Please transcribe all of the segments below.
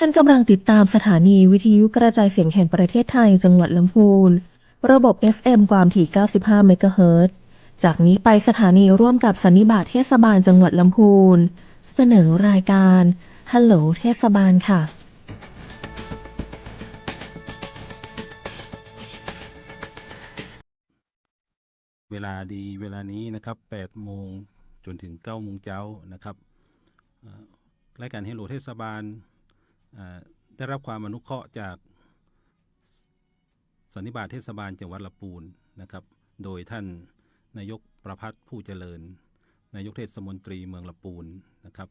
านกำลังติดตามสถานีวิทยุกระจายเสียงแห่งประเทศไทยจังหวัดลำพูนระบบ FM ความถี่ 95 เมกะเฮิรตซ์ จากนี้ไปสถานีร่วมกับสันนิบาตเทศบาลจังหวัดลำพูนเสนอรายการฮัลโหลเทศบาลค่ะเวลาดีเวลานี้นะครับ8 โมงจนถึง9 โมงเช้านะครับรายการเฮลโลเทศบาลได้รับความอนุเคราะห์จากสันนิบาตเทศบาลจังหวัดลำพูนนะครับโดยท่านนายกประภัสผู้เจริญนายกเทศมนตรีเมืองลำพูนนะครับ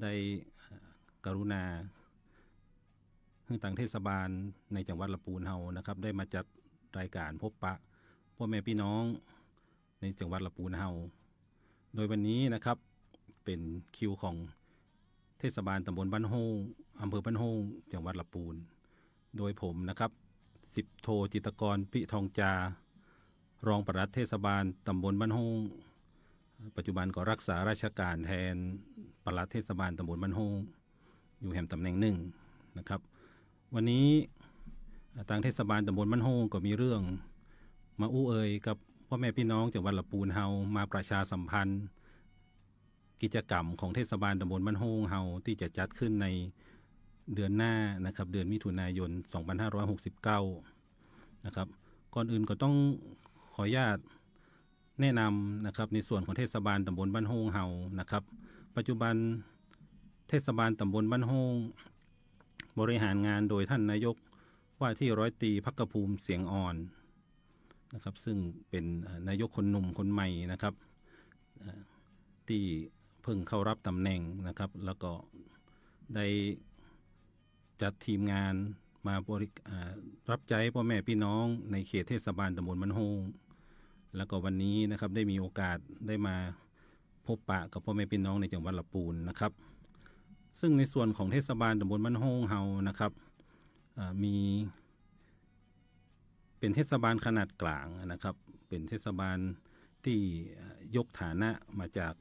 ได้กรุณาให้ทางเทศบาลในจังหวัดลำพูนเฮานะครับได้มาจัดรายการพบปะพ่อแม่พี่น้องในจังหวัดลำพูนเฮาโดยวันนี้นะครับเป็นคิวของเทศบาลตำบลบ้านโฮงอำเภอบ้านโฮงจังหวัดลำพูนโดยผมนะครับ10 โทจิตรกรพิทองจารองปลัดเทศบาลตำบลบ้านโฮงปัจจุบันก็รักษาราชการแทนปลัดเทศบาลตำบลบ้านโฮงอยู่แห่งตำแหน่งหนึ่งนะครับวันนี้ทางเทศบาลตำบลบ้านโฮงก็มีเรื่องมาอู้เอ่ยกับพ่อแม่พี่น้องจังหวัดลำพูนเฮามาประชาสัมพันธ์กิจกรรมของเทศบาลตำบลบ้านโฮงเฮาที่จะจัดขึ้นในเดือนหน้านะครับเดือนมิถุนายน 2569 นะครับก่อนอื่นก็ต้องขออนุญาตแนะนำนะครับในส่วนของเทศบาลตำบลบ้านโฮงเฮานะครับปัจจุบันเทศบาลตำบลบ้านโฮงบริหารงานโดยท่านนายกว่าที่ร้อยตรีภักภูมิเสียงอ่อนนะครับซึ่งเป็นนายกคนหนุ่มคนใหม่นะครับที่เพิ่งเข้ารับตำแหน่งนะครับแล้วก็ได้จัดทีมงานมารับใจพ่อแม่พี่น้องในเขตเทศบาลตำบลบ้านโฮงแล้วก็วันนี้นะครับได้มีโอกาสได้มาพบปะกับพ่อแม่พี่น้องในจังหวัดลำพูนนะครับซึ่งในส่วนของเทศบาลตำบลบ้านโฮงเฮานะครับมีเป็นเทศบาลขนาดกลางนะครับเป็นเทศบาลที่ยกฐานะมาจาก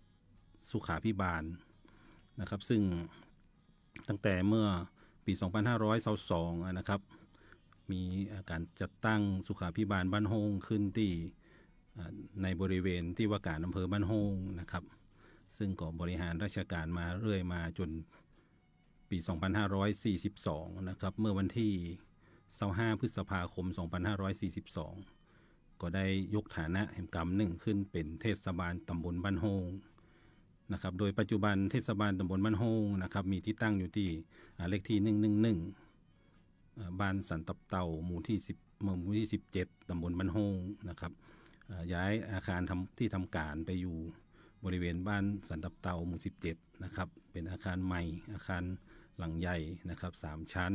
สุขาภิบาลนะครับซึ่งตั้งแต่เมื่อปี2522นะครับมีการจัดตั้งสุขาภิบาลบ้านโฮงขึ้นที่ในบริเวณที่ว่าการอำเภอบ้านโฮงนะครับซึ่งก็บริหารราชการมาเรื่อยมาจนปี2542นะครับเมื่อวันที่25 พฤษภาคม 2542 ก็ได้ยกฐานะแห่งกรรมหนึ่งขึ้นเป็นเทศบาลตำบลบ้านโฮงนะครับโดยปัจจุบันเทศบาลตำบลบ้านโฮงนะครับมีที่ตั้งอยู่ที่เลขที่111บ้านสันตับเต่าหมู่ที่17ตำบลบ้านโฮงนะครับย้ายอาคารที่ทำการไปอยู่บริเวณบ้านสันตับเต่าหมู่17นะครับเป็นอาคารใหม่อาคารหลังใหญ่นะครับ3 ชั้น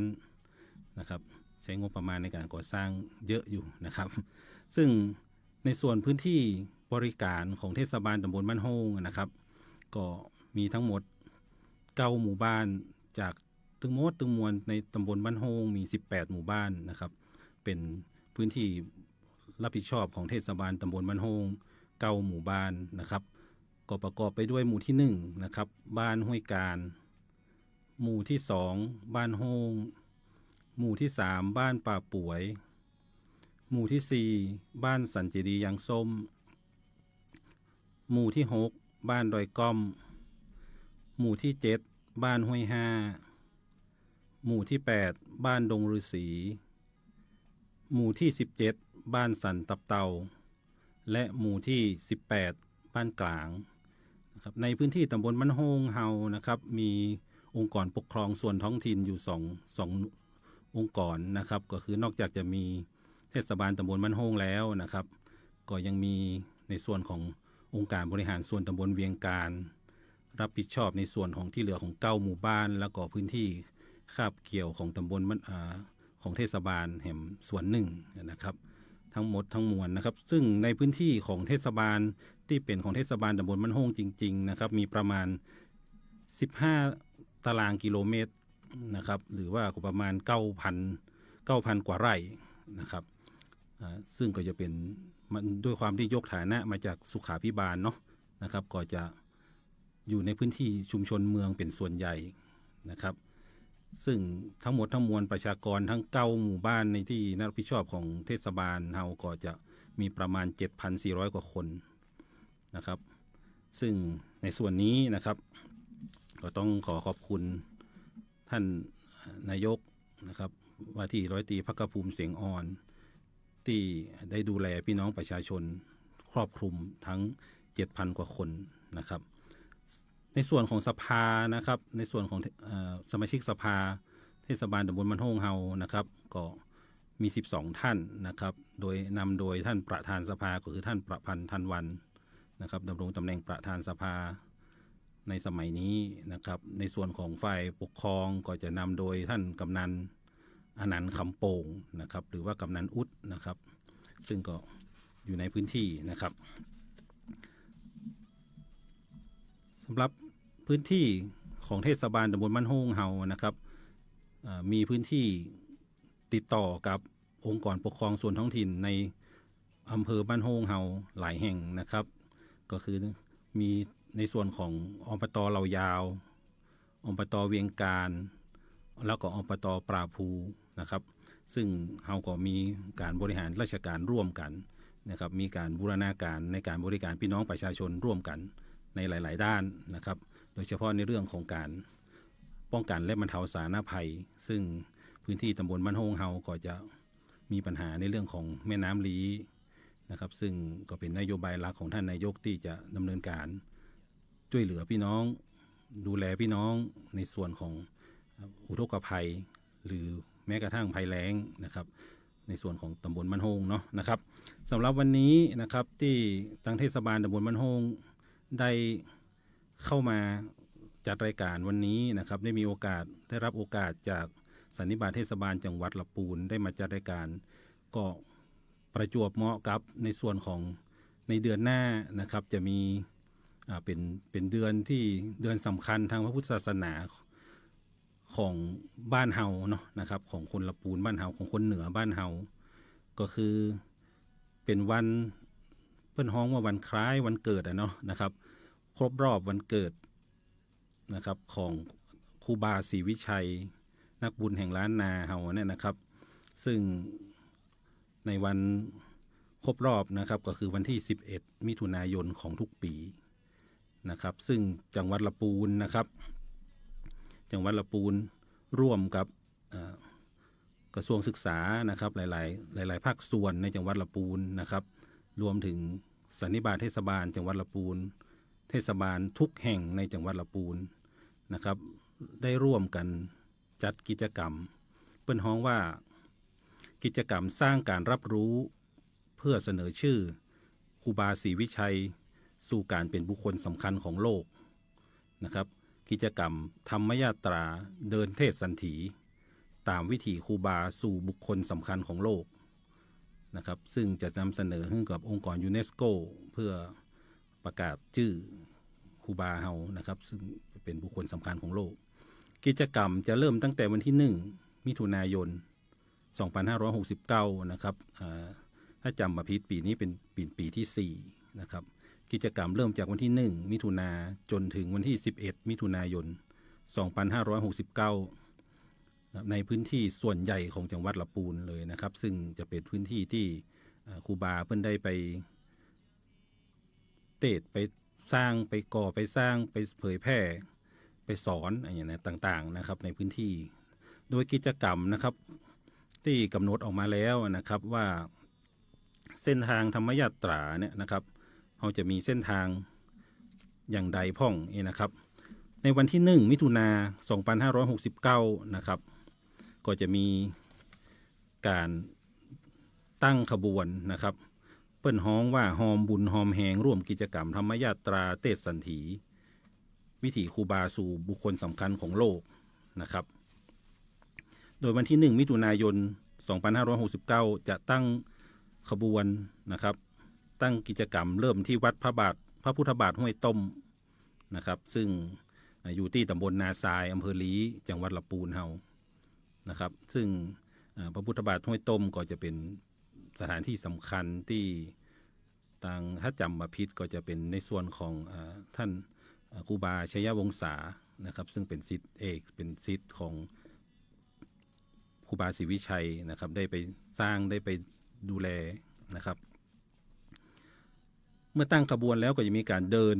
นะครับใช้งบประมาณในการก่อสร้างเยอะอยู่นะครับซึ่งในส่วนพื้นที่บริการของเทศบาลตำบลบ้านโฮงนะครับก็มีทั้งหมด9 หมู่บ้านจากตึงมวลในตำบลบ้านโฮงมี18 หมู่บ้านนะครับเป็นพื้นที่รับผิดชอบของเทศบาลตำบลบ้านโฮง9 หมู่บ้านนะครับก็ประกอบไปด้วยหมู่ที่1นะครับบ้านห้วยการหมู่ที่2บ้านโฮงหมู่ที่3บ้านป่าป่วยหมู่ที่4บ้านสันเจดียางส้มหมู่ที่6บ้านดอยก้อมหมู่ที่7บ้านห้วย5หมู่ที่8บ้านดงฤาษีหมู่ที่17บ้านสันตับเตาและหมู่ที่18บ้านกลางนะครับในพื้นที่ตำบลบ้านโฮงเฮานะครับมีองค์กรปกครองส่วนท้องถิ่นอยู่2องค์กรนะครับก็คือนอกจากจะมีเทศบาลตำบลบ้านโฮงแล้วนะครับก็ยังมีในส่วนขององค์การบริหารส่วนตำบลเวียงการรับผิดชอบในส่วนของที่เหลือของ9 หมู่บ้านแล้วก็พื้นที่คาบเกี่ยวของตำบลของเทศบาลแห่งส่วนหนึ่งนะครับทั้งหมดทั้งมวลนะครับซึ่งในพื้นที่ของเทศบาลที่เป็นของเทศบาลตำบลบ้านโฮงจริงๆนะครับมีประมาณ15 ตารางกิโลเมตรนะครับหรือว่าประมาณ9,000 กว่าไร่นะครับซึ่งก็จะเป็นด้วยความที่ยกฐานะมาจากสุขาภิบาลเนาะนะครับก็จะอยู่ในพื้นที่ชุมชนเมืองเป็นส่วนใหญ่นะครับ ซึ่งทั้งหมดทั้งมวลประชากรทั้ง9หมู่บ้านในที่รับผิดชอบของเทศบาลเฮาก็จะมีประมาณ 7,400 กว่าคนนะครับซึ่งในส่วนนี้นะครับก็ต้องขอขอบคุณท่านนายกนะครับว่าที่ร้อยตรีภักภูมิเสียงอ่อนที่ได้ดูแลพี่น้องประชาชนครอบคลุมทั้ง 7,000 กว่าคนนะครับในส่วนของสภานะครับในส่วนของสมาชิกสภาเทศบาลตำบลบ้านโฮงเฮานะครับก็มี12ท่านนะครับโดยนำโดยท่านประธานสภาก็คือท่านประพันธ์ทันวันนะครับดำรงตำแหน่งประธานสภาในสมัยนี้นะครับในส่วนของฝ่ายปกครองก็จะนำโดยท่านกำนันอนันต์คำโป่งนะครับหรือว่ากำนันอุดนะครับซึ่งก็อยู่ในพื้นที่นะครับสำหรับพื้นที่ของเทศบาลตำบลบ้านโฮงเฮานะครับมีพื้นที่ติดต่อกับองค์กรปกครองส่วนท้องถิ่นในอำเภอบ้านโฮงเฮาหลายแห่งนะครับก็คือมีในส่วนของอบตเหล่ายาวอบตเวียงการแล้วก็อบตปราภูนะครับซึ่งเฮาก็มีการบริหารราชการร่วมกันนะครับมีการบูรณาการในการบริการพี่น้องประชาชนร่วมกันในหลายๆด้านนะครับโดยเฉพาะในเรื่องของการป้องกันและบรรเทาสาธารณภัยซึ่งพื้นที่ตำบลบ้านโฮงเฮาก็จะมีปัญหาในเรื่องของแม่น้ำลีนะครับซึ่งก็เป็นนโยบายหลักของท่านนายกที่จะดำเนินการช่วยเหลือพี่น้องดูแลพี่น้องในส่วนของอุทกภัยหรือแม้กระทั่งภัยแล้งนะครับในส่วนของตำบลบ้านโฮงเนาะนะครับสำหรับวันนี้นะครับที่ทางเทศบาลตำบลบ้านโฮงได้เข้ามาจัดรายการวันนี้นะครับได้มีโอกาสได้รับโอกาสจากสันนิบาตเทศบาลจังหวัดลำพูนได้มาจัดรายการก็ประจวบเหมาะกับในส่วนของในเดือนหน้านะครับจะมีเป็นเดือนที่เดือนสำคัญทางพระพุทธศาสนาของบ้านเฮาเนาะนะครับของคนลำพูนบ้านเฮาของคนเหนือบ้านเฮาก็คือเป็นวันเพิ่นฮ้องว่าวันคล้ายวันเกิดเนาะนะครับครบรอบวันเกิดนะครับของครูบาศรีวิชัยนักบุญแห่งล้านนาเฮาเนี่ยนะครับซึ่งในวันครบรอบนะครับก็คือวันที่11มิถุนายนของทุกปีนะครับซึ่งจังหวัดลำพูนนะครับจังหวัดลำพูนร่วมกับกระทรวงศึกษานะครับหลายภาคส่วนในจังหวัดลำพูนนะครับรวมถึงสันนิบาตเทศบาลจังหวัดลำพูนเทศบาลทุกแห่งในจังหวัดลำพูนนะครับได้ร่วมกันจัดกิจกรรมเปิ้นฮ้องว่ากิจกรรมสร้างการรับรู้เพื่อเสนอชื่อครูบาศรีวิชัยสู่การเป็นบุคคลสำคัญของโลกนะครับกิจกรรมธรรมยาตราเดินเทศสันถีตามวิถีครูบาสู่บุคคลสำคัญของโลกนะครับซึ่งจะนำเสนอให้กับองค์กรยูเนสโกเพื่อประกาศชื่อครูบาเฮานะครับซึ่งเป็นบุคคลสำคัญของโลกกิจกรรมจะเริ่มตั้งแต่วันที่1มิถุนายน2569นะครับถ้าจำมาผิดปีนี้เป็นปีที่4นะครับกิจกรรมเริ่มจากวันที่1มิถุนาจนถึงวันที่11มิถุนายน2569ในพื้นที่ส่วนใหญ่ของจังหวัดลำพูนเลยนะครับซึ่งจะเป็นพื้นที่ที่ครูบาเพิ่นได้ไปเทศไปสร้างไปก่อไปสร้างไปเผยแพร่ไปสอนอะไรอย่างนี้ต่างๆนะครับในพื้นที่โดยกิจกรรมนะครับที่กำหนดออกมาแล้วนะครับว่าเส้นทางธรรมยาตราเนี่ยนะครับเราจะมีเส้นทางอย่างใดพ่องนะครับในวันที่1มิถุนา2569นะครับก็จะมีการตั้งขบวนนะครับเปิ้นฮ้องว่าหอมบุญหอมแหงร่วมกิจกรรมธรรมยาตราเทศสันถีวิถีครูบาสู่บุคคลสำคัญของโลกนะครับโดยวันที่1มิถุนายน2569จะตั้งขบวนนะครับตั้งกิจกรรมเริ่มที่วัดพระพุทธบาทห้วยต้มนะครับซึ่งอยู่ที่ตำบลนาทรายอำเภอลีจังหวัดลำพูนเฮานะครับซึ่งพระพุทธบาทห้วยต้มก็จะเป็นสถานที่สำคัญที่ทางถ้าจำมาพิษก็จะเป็นในส่วนของท่านครูบาชัยวงศานะครับซึ่งเป็นศิษย์เอกเป็นศิษย์ของ ครูบาศรีวิชัยนะครับได้ไปสร้างได้ไปดูแลนะครับ เมื่อตั้งขบวนแล้วก็จะมีการเดิน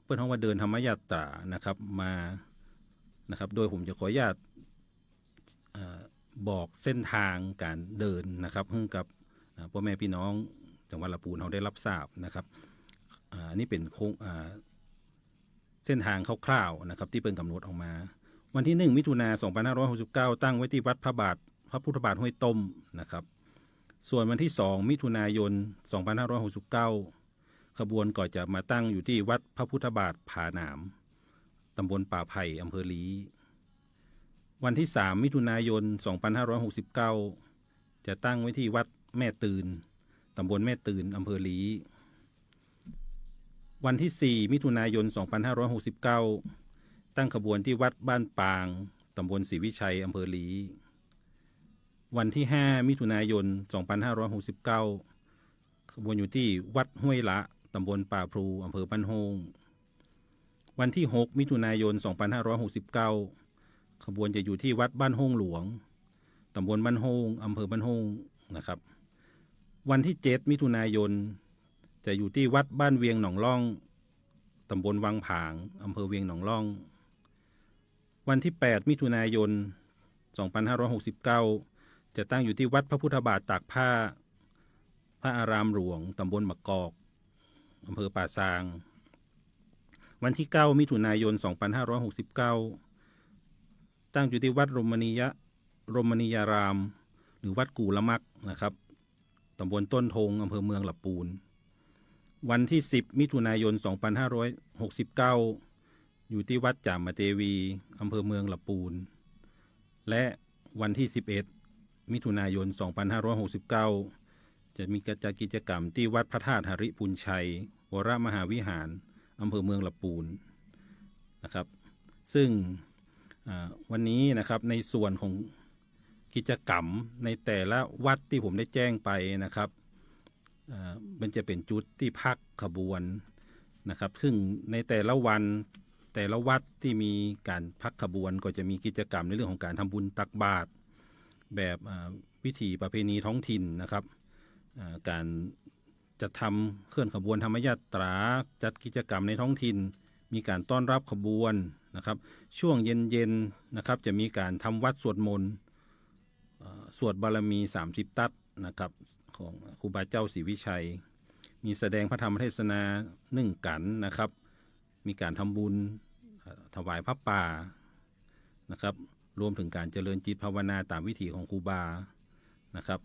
เพื่อนเขาว่าเดินธรรมยาตรานะครับมานะครับโดยผมจะขออนุญาตบอกเส้นทางการเดินนะครับให้กับพ่อแม่พี่น้องจังหวัดลำพูนเขาได้รับทราบนะครับอันนี้เป็นเส้นทางคร่าวๆนะครับที่เป็นกำหนดออกมาวันที่1 มิถุนายน 2569ตั้งไว้ที่วัดพระพุทธบาทห้วยต้มนะครับส่วนวันที่2 มิถุนายน 2569ขบวนก็จะมาตั้งอยู่ที่วัดพระพุทธบาทผาหนามตำบลป่าไผ่อำเภอลีวันที่3 มิถุนายน 2569จะตั้งไว้ที่วัดแม่ตื่นตำบลแม่ตื่นอำเภอลีวันที่4 มิถุนายน 2569ตั้งขบวนที่วัดบ้านปางตำบลศรีวิชัยอำเภอลีวันที่5 มิถุนายน 2569ขบวนอยู่ที่วัดห้วยละตำบลป่าพลูอำเภอบ้านโฮงวันที่6 มิถุนายน 2569ขบวนจะอยู่ที่วัดบ้านโฮงหลวงตำบลบ้านโฮงอำเภอบ้านโฮงนะครับวันที่7 มิถุนายนจะอยู่ที่วัดบ้านเวียงหนองล่องตำบลวังผางอำเภอเวียงหนองล่องวันที่8 มิถุนายน 2569จะตั้งอยู่ที่วัดพระพุทธบาทตากผ้าพระอารามหลวงตำบลมะกอกอำเภอป่าซางวันที่9 มิถุนายน 2569ตั้งอยู่ที่วัดรมณียารามหรือวัดกู่ละมักนะครับตำบลต้นธงอำเภอเมืองลำพูนวันที่10 มิถุนายน 2569อยู่ที่วัดจามเทวีอำเภอเมืองลำพูนและวันที่11 มิถุนายน 2569จะมีกิจกรรมที่วัดพระธาตุหริพุนชัยวรมหาวิหารอำเภอเมืองลำพูนนะครับซึ่งวันนี้นะครับในส่วนของกิจกรรมในแต่ละวัดที่ผมได้แจ้งไปนะครับมันจะเป็นจุดที่พักขบวนนะครับซึ่งในแต่ละวันแต่ละวัดที่มีการพักขบวนก็จะมีกิจกรรมในเรื่องของการทำบุญตักบาตรแบบวิถีประเพณีท้องถิ่นนะครับการจะทำเคลื่อนขบวนธรรมยาตราจัดกิจกรรมในท้องถิ่นมีการต้อนรับขบวนนะครับช่วงเย็นๆนะครับจะมีการทำวัดสวดมนต์สวดบารมี30ตัดนะครับของครูบาเจ้าศรีวิชัยมีแสดงพระธรรมเทศนา1 กันนะครับมีการทำบุญถวายพระป่านะครับรวมถึงการเจริญจิตภาวนาตามวิถีของครูบานะครับ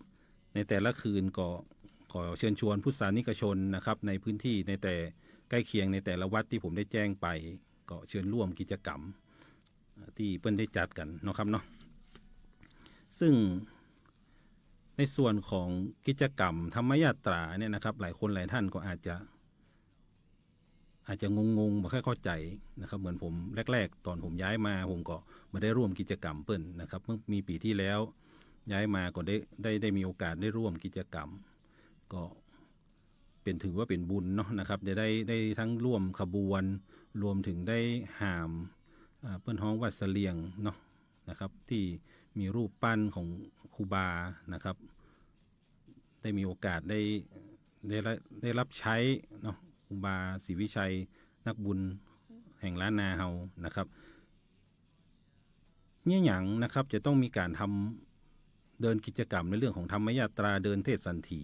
ในแต่ละคืนก็ขอเชิญชวนพุทธศาสนิกชนนะครับในพื้นที่ในแต่ใกล้เคียงในแต่ละวัดที่ผมได้แจ้งไปก็เชิญร่วมกิจกรรมที่เปิ้นได้จัดกันนะครับเนาะซึ่งในส่วนของกิจกรรมธรรมยาตราเนี่ยนะครับหลายคนหลายท่านก็อาจจะงงไม่ค่อยเข้าใจนะครับเหมือนผมแรกๆตอนผมย้ายมาผมก็มาได้ร่วมกิจกรรมเปิ้นนะครับเมื่อมีปีที่แล้วย้ายมาก็ได้มีโอกาสได้ร่วมกิจกรรมก็เป็นถือว่าเป็นบุญเนาะนะครับได้ทั้งร่วมขบวนรวมถึงได้หามเปิ้นฮ้องวัดเสลียงเนาะนะครับที่มีรูปปั้นของครูบานะครับได้มีโอกาสได้รับใช้เนาะครูบาศรีวิชัยนักบุญแห่งล้านนาเฮานะครับเนี่ยหยังนะครับจะต้องมีการทำเดินกิจกรรมในเรื่องของธรรมยาตราเดินเทศสันถี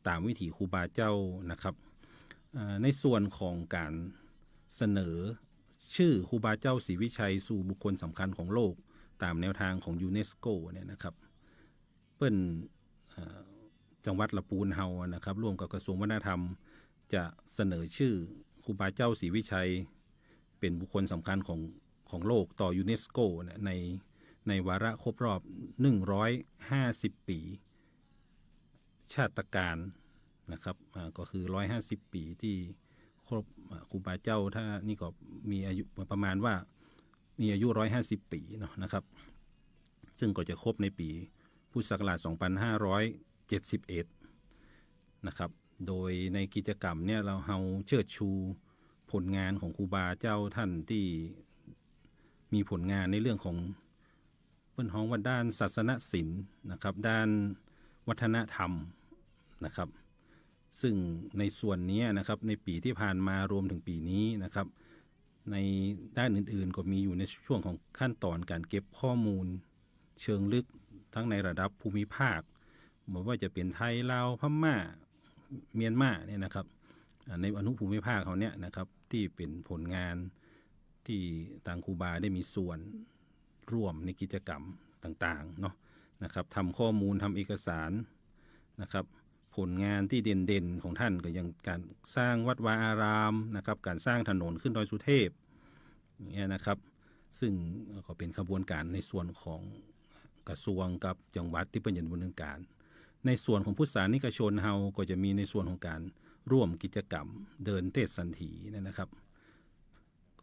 ตามวิถีครูบาเจ้านะครับในส่วนของการเสนอชื่อครูบาเจ้าศรีวิชัยสู่บุคคลสำคัญของโลกตามแนวทางของยูเนสโกเนี่ยนะครับเปิ้นจังหวัดลำพูนเฮานะครับร่วมกับกระทรวงวัฒนธรรมจะเสนอชื่อครูบาเจ้าศรีวิชัยเป็นบุคคลสำคัญของโลกต่อยูเนสโกในวาระครบรอบ150 ปีชาตการนะครับก็คือ150 ปีที่ครบครูบาเจ้าถ้านี่ก็มีอายุประมาณว่ามีอายุ150 ปีเนาะนะครับซึ่งก็จะครบในปีพุทธศักราช2571นะครับโดยในกิจกรรมเนี่ยเราเชิดชูผลงานของครูบาเจ้าท่านที่มีผลงานในเรื่องของ เปิ้นฮ้องว่าด้านศาสนศิลป์นะครับด้านวัฒนธรรมนะครับซึ่งในส่วนนี้นะครับในปีที่ผ่านมารวมถึงปีนี้นะครับในด้านอื่นๆก็มีอยู่ในช่วงของขั้นตอนการเก็บข้อมูลเชิงลึกทั้งในระดับภูมิภาคไม่ว่าจะเป็นไทยลาวพม่าเมียนมาเนี่ยนะครับในอนุภูมิภาคเขาเนี่ยนะครับที่เป็นผลงานที่ทางครูบาได้มีส่วนร่วมในกิจกรรมต่างๆเนาะนะครับทำข้อมูลทำเอกสารนะครับผลงานที่เด่นๆของท่านก็ยังการสร้างวัดวาอารามนะครับการสร้างถนนขึ้นดอยสุเทพอย่างเงี้ยนะครับซึ่งก็เป็นขบวนการในส่วนของกระทรวงกับจังหวัดที่เป็นดำเนินการในส่วนของพุทธศาสนิกชนเฮาก็จะมีในส่วนของการร่วมกิจกรรมเดินเทศสันถีนะครับ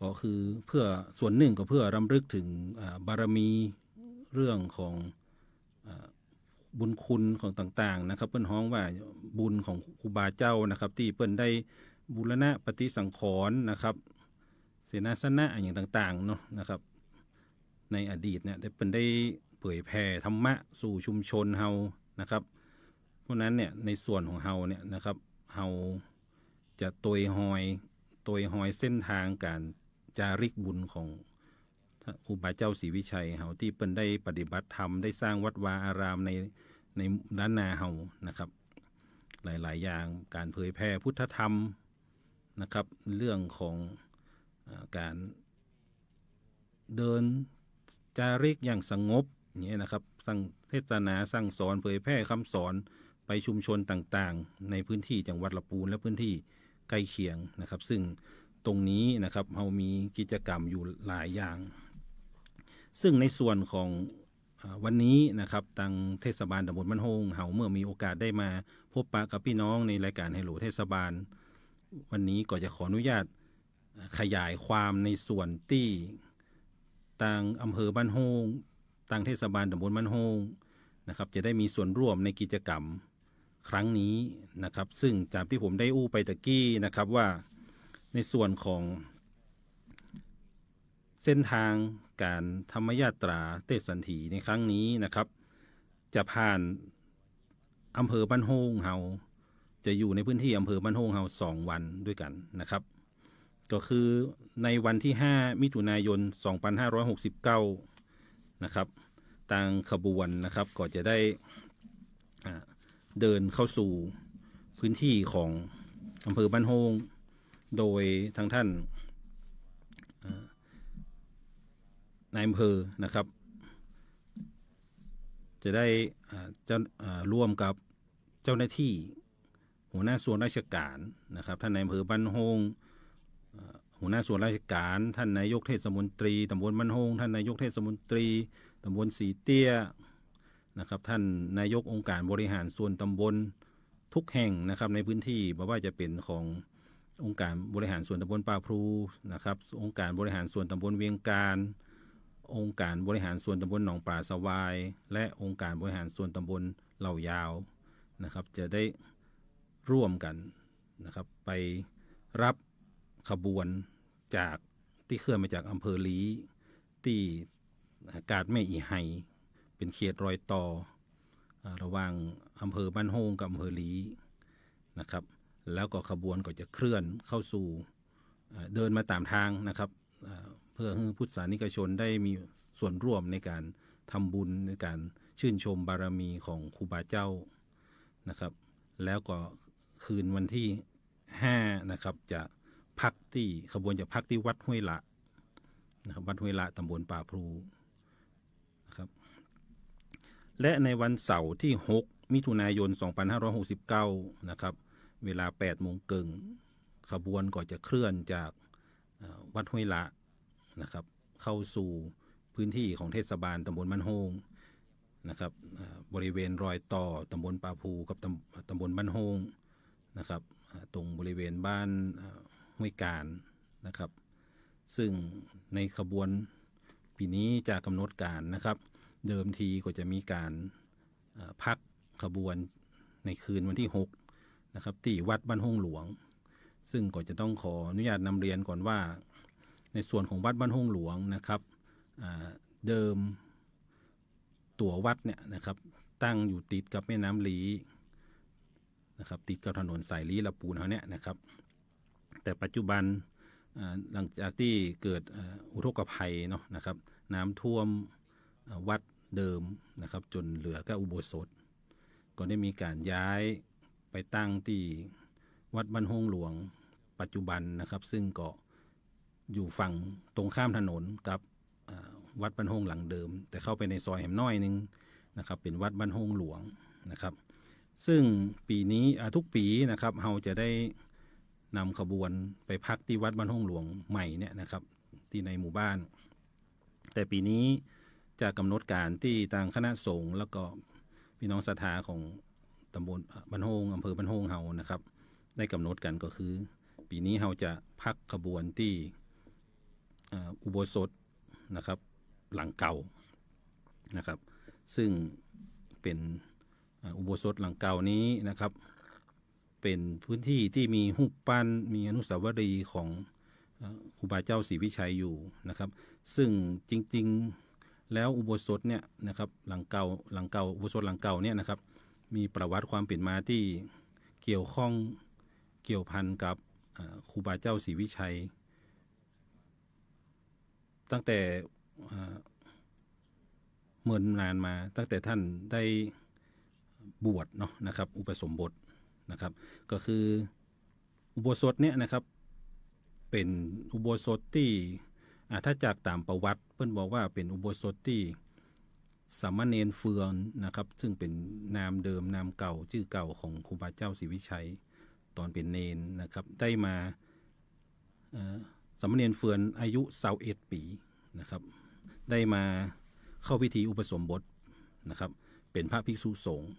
ก็คือเพื่อส่วนหนึ่งก็เพื่อรำลึกถึงบารมีเรื่องของบุญคุณของต่างๆนะครับเปิ้นฮ้องว่าบุญของครูบาเจ้านะครับที่เปิ้นได้บูรณะปฏิสังขรณ์นะครับเสนาสนะอย่างต่างๆเนาะนะครับในอดีตเนี่ยเปิ้นได้เผยแผ่ธรรมะสู่ชุมชนเฮานะครับเพราะนั้นเนี่ยในส่วนของเฮาเนี่ยนะครับเฮาจะโตยหอยเส้นทางการจาริกบุญของครูบาเจ้าศรีวิชัยเฮาที่เปิ้นได้ปฏิบัติธรรมได้สร้างวัดวาอารามในด้านนาเฮานะครับหลายๆอย่างการเผยแผ่พุทธธรรมนะครับเรื่องของการเดินจาริกอย่างสงบอย่างนี้นะครับสั่งเทศนาสั่งสอนเผยแพร่คำสอนไปชุมชนต่างๆในพื้นที่จังหวัดลำพูนและพื้นที่ใกล้เคียงนะครับซึ่งตรงนี้นะครับเรามีกิจกรรมอยู่หลายอย่างซึ่งในส่วนของวันนี้นะครับทางเทศบาลตำบลบ้านโฮงเฮาเมื่อมีโอกาสได้มาพบปะกับพี่น้องในรายการไฮโลเทศบาลวันนี้ก็จะขออนุญาตขยายความในส่วนที่ทางอำเภอบ้านโฮงทางเทศบาลตำบลบ้านโฮงนะครับจะได้มีส่วนร่วมในกิจกรรมครั้งนี้นะครับซึ่งจากที่ผมได้อู้ไปตะกี้นะครับว่าในส่วนของเส้นทางการธรรมยาตราเทศสันถีในครั้งนี้นะครับจะผ่านอำเภอบ้านโฮงเฮาจะอยู่ในพื้นที่อำเภอบ้านโฮงเฮา2 วันด้วยกันนะครับก็คือในวันที่5 มิถุนายน 2569นะครับทางขบวนนะครับก็จะได้เดินเข้าสู่พื้นที่ของอำเภอบ้านโฮงโดยทางท่านนายอำเภอนะครับจะได้จะร่วมกับเจ้าหน้าที่หัวหน้าส่วนราชการนะครับท่านนายอำเภอบ้านโฮงหัวหน้าส่วนราชการท่านนายกเทศมนตรีตำบลบ้านโฮงท่านนายกเทศมนตรีตำบลสีเตี้ยนะครับท่านนายกองค์การบริหารส่วนตำบลทุกแห่งนะครับในพื้นที่ไม่ว่าจะเป็นขององค์การบริหารส่วนตำบลป่าพลูนะครับองค์การบริหารส่วนตำบลเวียงการองค์การบริหารส่วนตำบลหนองปลาสวายและองค์การบริหารส่วนตำบลเหล่ายาวนะครับจะได้ร่วมกันนะครับไปรับขบวนจากที่เคลื่อนมาจากอำเภอลีที่กาดแม่อีไฮเป็นเขตรอยต่อระหว่างอำเภอบ้านโฮงกับอำเภอลีนะครับแล้วก็ขบวนก็จะเคลื่อนเข้าสู่เดินมาตามทางนะครับเพื่อให้พุทธศาสนิกชนได้มีส่วนร่วมในการทำบุญในการชื่นชมบารมีของครูบาเจ้านะครับแล้วก็คืนวันที่5นะครับจะพักที่ขบวนจะพักที่วัดห้วยละนะครับวัดห้วยละตำบลป่าพลูนะครับและในวันเสาร์ที่6 มิถุนายน 2569นะครับเวลา 8 โมงครึ่งขบวนก็จะเคลื่อนจากวัดห้วยละนะครับเข้าสู่พื้นที่ของเทศบาลตำบลบ้านโฮงนะครับบริเวณรอยต่อตำบลป่าพลูกับตำบลบ้านโฮงนะครับตรงบริเวณบ้านห้วยการนะครับซึ่งในขบวนปีนี้จะกำหนดการนะครับเดิมทีก็จะมีการพักขบวนในคืนวันที่6นะครับที่วัดบ้านโฮงหลวงซึ่งก็จะต้องขออนุญาตนำเรียนก่อนว่าในส่วนของวัดบ้านโฮงหลวงนะครับเดิม ตัววัดเนี่ยนะครับตั้งอยู่ติดกับแม่น้ำลีนะครับติดกับถนนสายลีลำพูนเขาเนี่ยนะครับแต่ปัจจุบันหลังจากที่เกิดอุทกภัยเนาะนะครับน้ำท่วมวัดเดิมนะครับจนเหลือก็อุโบสถก็ได้มีการย้ายไปตั้งที่วัดบ้านโฮงหลวงปัจจุบันนะครับซึ่งก็อยู่ฝั่งตรงข้ามถนนกับวัดบ้านโฮงหลังเดิมแต่เข้าไปในซอยแหมน้อยนึงนะครับเป็นวัดบ้านโฮงหลวงนะครับซึ่งปีนี้ทุกปีนะครับเราจะได้นำขบวนไปพักที่วัดบ้านโฮงหลวงใหม่เนี่ยนะครับที่ในหมู่บ้านแต่ปีนี้จะกำหนดการที่ทางคณะสงฆ์แล้วก็พี่น้องศรัทธาของตำบลบ้านโฮงอำเภอบ้านโฮงเฮานะครับได้กำหนดกันก็คือปีนี้เราจะพักขบวนที่อุโบสถนะครับหลังเก่านะครับซึ่งเป็นอุโบสถหลังเก่านี้นะครับเป็นพื้นที่ที่มีรูปปั้นมีอนุสาวรีย์ของครูบาเจ้าศรีวิชัยอยู่นะครับซึ่งจริงๆแล้วอุโบสถเนี่ยนะครับหลังเก่าอุโบสถหลังเก่าเนี่ยนะครับมีประวัติความเป็นมาที่เกี่ยวข้องเกี่ยวพันกับครูบาเจ้าศรีวิชัยตั้งแต่เมื่อนานมาตั้งแต่ท่านได้บวชเนาะนะครับอุปสมบทนะครับก็คืออุโบสถเนี่ยนะครับเป็นอุโบสถที่ถ้าจากตามประวัติเพิ่นบอกว่าเป็นอุโบสถที่สามเณรเฟืองนะครับซึ่งเป็นนามเดิมนามเก่าชื่อเก่าของครูบาเจ้าศรีวิชัยตอนเป็นเนนนะครับได้มาสามเณรเฟืองอายุ21 ปีนะครับได้มาเข้าพิธีอุปสมบทนะครับเป็นพระภิกษุสงฆ์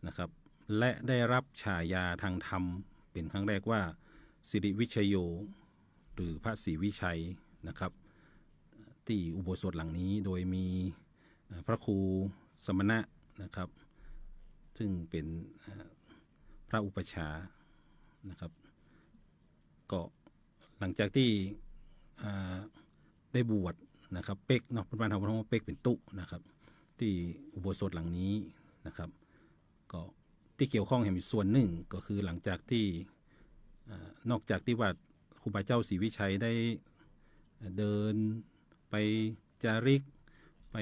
นะครับและได้รับฉายาทางธรรมเป็นครั้งแรกว่าสิริวิชโยหรือพระศรีวิชัยนะครับที่อุโบสถหลังนี้โดยมีพระครูสมณะนะครับซึ่งเป็นพระอุปชานะครับก็หลังจากที่ได้บวชนะครับเป็กเนาะพุทธบ้านทางพุทธว่าเป็กเป็นตุนะครับที่อุโบสถหลังนี้นะครับก็ที่เกี่ยวข้องเห็นส่วนหนึ่งก็คือหลังจากที่นอกจากที่ว่าครูบาเจ้าศรีวิชัยได้เดินไปจาริกไป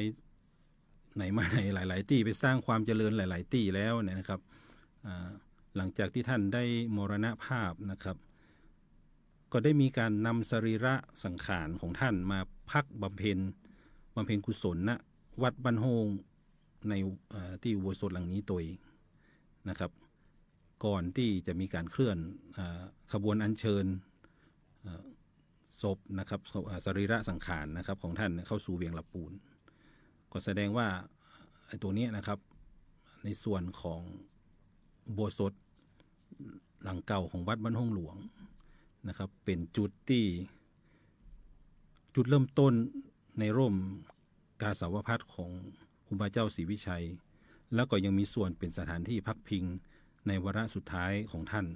ไหนมาไหนหลายๆที่ไปสร้างความเจริญหลายๆที่แล้วเนี่ยนะครับหลังจากที่ท่านได้มรณภาพนะครับก็ได้มีการนำสรีระสังขารของท่านมาพักบำเพ็ญกุศลณวัดบ้านโฮงในที่อุโบสถหลังนี้ตัวเองนะครับก่อนที่จะมีการเคลื่อนขบวนอัญเชิญศพนะครับสรีระสังขารนะครับของท่านเข้าสู่เวียงลำพูนก็แสดงว่าไอ้ตัวนี้นะครับในส่วนของอุโบสถหลังเก่าของวัดบ้านโฮงหลวงนะครับเป็นจุดเริ่มต้นในร่มกาสาวพัสของครูบาเจ้าศรีวิชัยแล้วก็ยังมีส่วนเป็นสถานที่พักพิงในวาระสุดท้ายของท่าน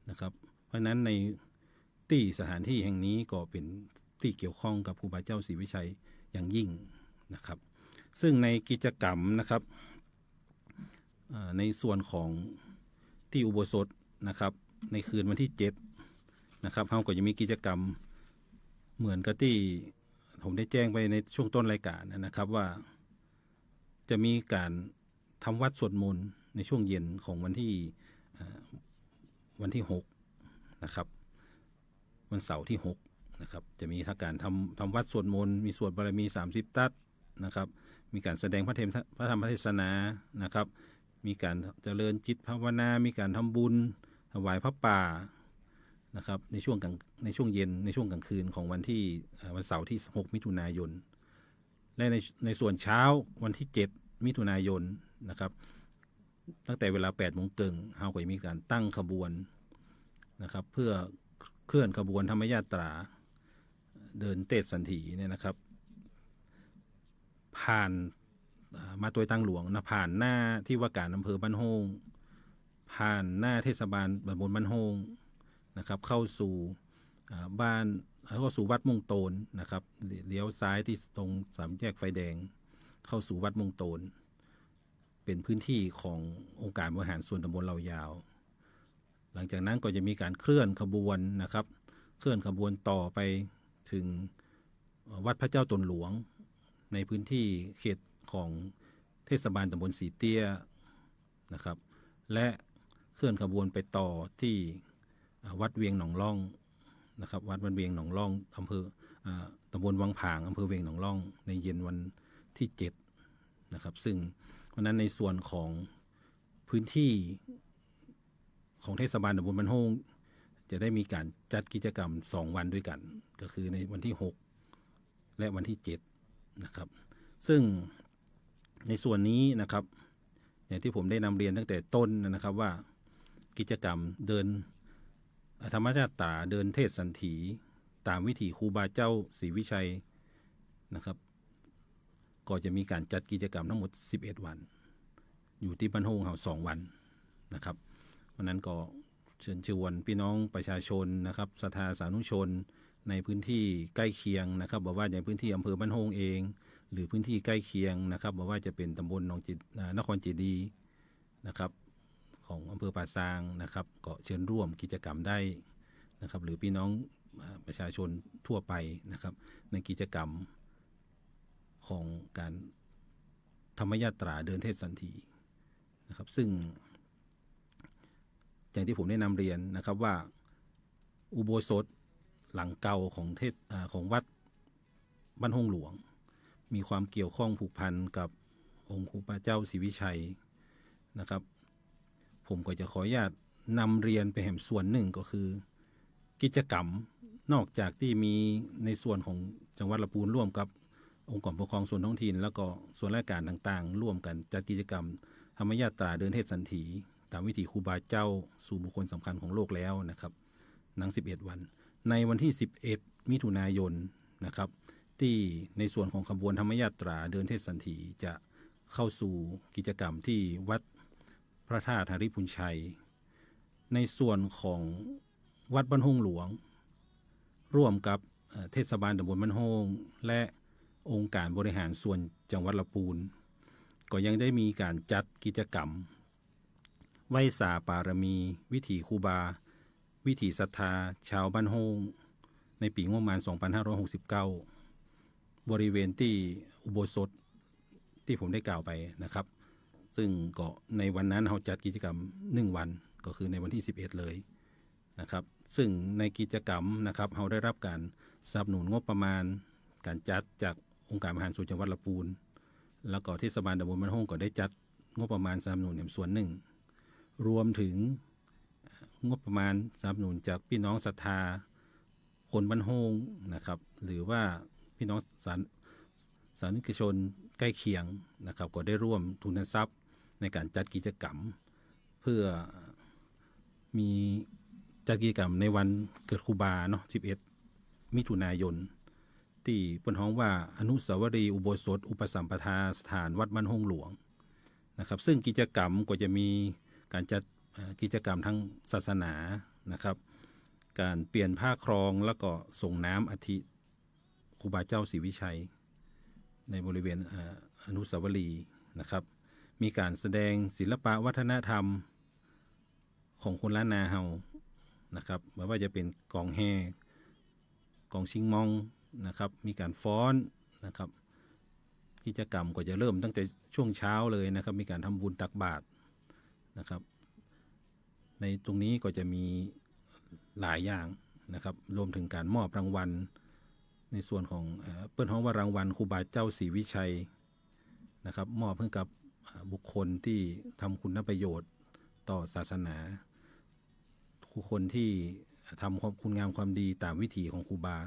นะครับเพราะนั้นในที่สถานที่แห่งนี้ก็เป็นที่เกี่ยวข้องกับครูบาเจ้าศรีวิชัยอย่างยิ่งนะครับซึ่งในกิจกรรมนะครับในส่วนของที่อุโบสถนะครับในคืนวันที่7นะครับเราก็จะมีกิจกรรมเหมือนกับที่ผมได้แจ้งไปในช่วงต้นรายการนะครับว่าจะมีการทำวัดสวดมนต์ในช่วงเย็นของวันที่6นะครับวันเสาร์ที่6นะครับจะมีการทำวัดสวดมนต์มีสวดบารมี30 ตัดนะครับมีการแสดงพระธรรมเทศนานะครับมีการเจริญจิตภาวนามีการทำบุญถวายพระป่านะครับในช่วงเย็นในช่วงกลางคืนของวันเสาร์ที่6 มิถุนายนและในส่วนเช้าวันที่7 มิถุนายนนะครับตั้งแต่เวลา 8 โมงครึ่งเราก็จะมีการตั้งขบวนนะครับเพื่อเคลื่อนขบวนธรรมยาตราเดินเตสันถีเนี่ยนะครับผ่านมาตัวตั้งหลวงนะผ่านหน้าที่ว่าการอำเภอบ้านโฮงผ่านหน้าเทศบาลตำบลบ้านโฮงนะครับเข้าสู่วัดมุ่งโตนนะครับเลี้ยวซ้ายที่ตรง3 แยกไฟแดง เข้าสู่วัดมงโตนเป็นพื้นที่ขององค์การบริหารส่วนตำบลเหล่ายาวหลังจากนั้นก็จะมีการเคลื่อนขบวนนะครับเคลื่อนขบวนต่อไปถึงวัดพระเจ้าตนหลวงในพื้นที่เขตของเทศบาลตำบลสีเตี้ยนะครับและเคลื่อนขบวนไปต่อที่วัดเวียงหนองล่องนะครับวัดเวียงหนองล่องอำเภอตำบลวังผางอำเภอเวียงหนองล่องในเย็นวันที่7นะครับซึ่งวันนั้นในส่วนของพื้นที่ของเทศบาลตำบลบ้านโฮงจะได้มีการจัดกิจกรรม2วันด้วยกันก็คือในวันที่6และวันที่7นะครับซึ่งในส่วนนี้นะครับอย่างที่ผมได้นำเรียนตั้งแต่ต้นนะครับว่ากิจกรรมเดินธรรมจัตตาเดินเทศสันถีตามวิถีครูบาเจ้าศรีวิชัยนะครับก็จะมีการจัดกิจกรรมทั้งหมด11วันอยู่ที่บ้านโฮงเฮา2วันนะครับวันนั้นก็เชิญชวนพี่น้องประชาชนนะครับศรัทธาสาธุชนในพื้นที่ใกล้เคียงนะครับบอกว่าในพื้นที่อำเภอบ้านโฮงเองหรือพื้นที่ใกล้เคียงนะครับบอกว่าจะเป็นตำบลนครเจดีย์นะครับของอำเภอป่าซางนะครับก็เชิญร่วมกิจกรรมได้นะครับหรือพี่น้องประชาชนทั่วไปนะครับในกิจกรรมของการธรรมยาตราเดินเทศสันถีนะครับซึ่งอย่างที่ผมได้นำเรียนนะครับว่าอุโบสถหลังเก่าของวัดบ้านโฮงหลวงมีความเกี่ยวข้องผูกพันกับองค์ครูบาเจ้าศรีวิชัยนะครับผมก็จะขออนุญาตนำเรียนไปแห่งส่วนหนึ่งก็คือกิจกรรมนอกจากที่มีในส่วนของจังหวัดลำพูนร่วมกับองค์กรปกครองส่วนท้องถิ่นแล้วก็ส่วนราชการต่างๆร่วมกันจัดกิจกรรมธรรมยาตราเดินเทศสันถีตามวิถีครูบาเจ้าสู่บุคคลสำคัญของโลกแล้วนะครับนัง11วันในวันที่11มิถุนายนนะครับที่ในส่วนของขบวนธรรมยาตราเดินเทศสันถีจะเข้าสู่กิจกรรมที่วัดพระธาตุหริพุนชัยในส่วนของวัดบ้านโฮงหลวงร่วมกับเทศบาลตำบลบ้านโฮงและองค์การบริหารส่วนจังหวัดลำพูนก็ยังได้มีการจัดกิจกรรมไหว้สาปารมีวิถีครูบาวิถีศรัทธาชาวบ้านโฮงในปีงบประมาณ2569บริเวณที่อุโบสถที่ผมได้กล่าวไปนะครับซึ่งก็ในวันนั้นเราจัดกิจกรรม1วันก็คือในวันที่11เลยนะครับซึ่งในกิจกรรมนะครับเราได้รับการสนับสนุนงบประมาณการจัดจากองค์การบริหารส่วนจังหวัดลำพูนแล้วก็เทศบาลตำบลบ้านโฮงก็ได้จัดงบประมาณสนับสนุนส่วนหนึ่งรวมถึงงบประมาณสนับสนุนจากพี่น้องศรัทธาคนบ้านโฮงนะครับหรือว่าพี่น้องสาธารณชนใกล้เคียงนะครับก็ได้ร่วมทุนทรัพย์ในการจัดกิจกรรมเพื่อมีจัดกิจกรรมในวันเกิดครูบาเนาะ11มิถุนายนที่เปิ้นฮ้องว่าอนุสาวรีย์อุโบสถอุปสัมปทาสถานวัดบ้านโฮงหลวงนะครับซึ่งกิจกรรมก็จะมีการจัดกิจกรรมทางศาสนานะครับการเปลี่ยนผ้าครองแล้วก็ส่งน้ำอาทิครูบาเจ้าศรีวิชัยในบริเวณอนุสาวรีย์นะครับมีการแสดงศิลปะวัฒนธรรมของคนล้านนาเฮานะครับไม่ว่าจะเป็นกองแห่กองชิงมองนะครับมีการฟ้อนนะครับกิจกรรมก็จะเริ่มตั้งแต่ช่วงเช้าเลยนะครับมีการทำบุญตักบาตรนะครับในตรงนี้ก็จะมีหลายอย่างนะครับรวมถึงการมอบรางวัลในส่วนของเปิ้นฮ้องว่ารางวัลครูบาเจ้าศรีวิชัยนะครับมอบให้กับบุคคลที่ทำคุณประโยชน์ต่อศาสนาผู้คนที่ทำคุณงามความดีตามวิถีของครูบา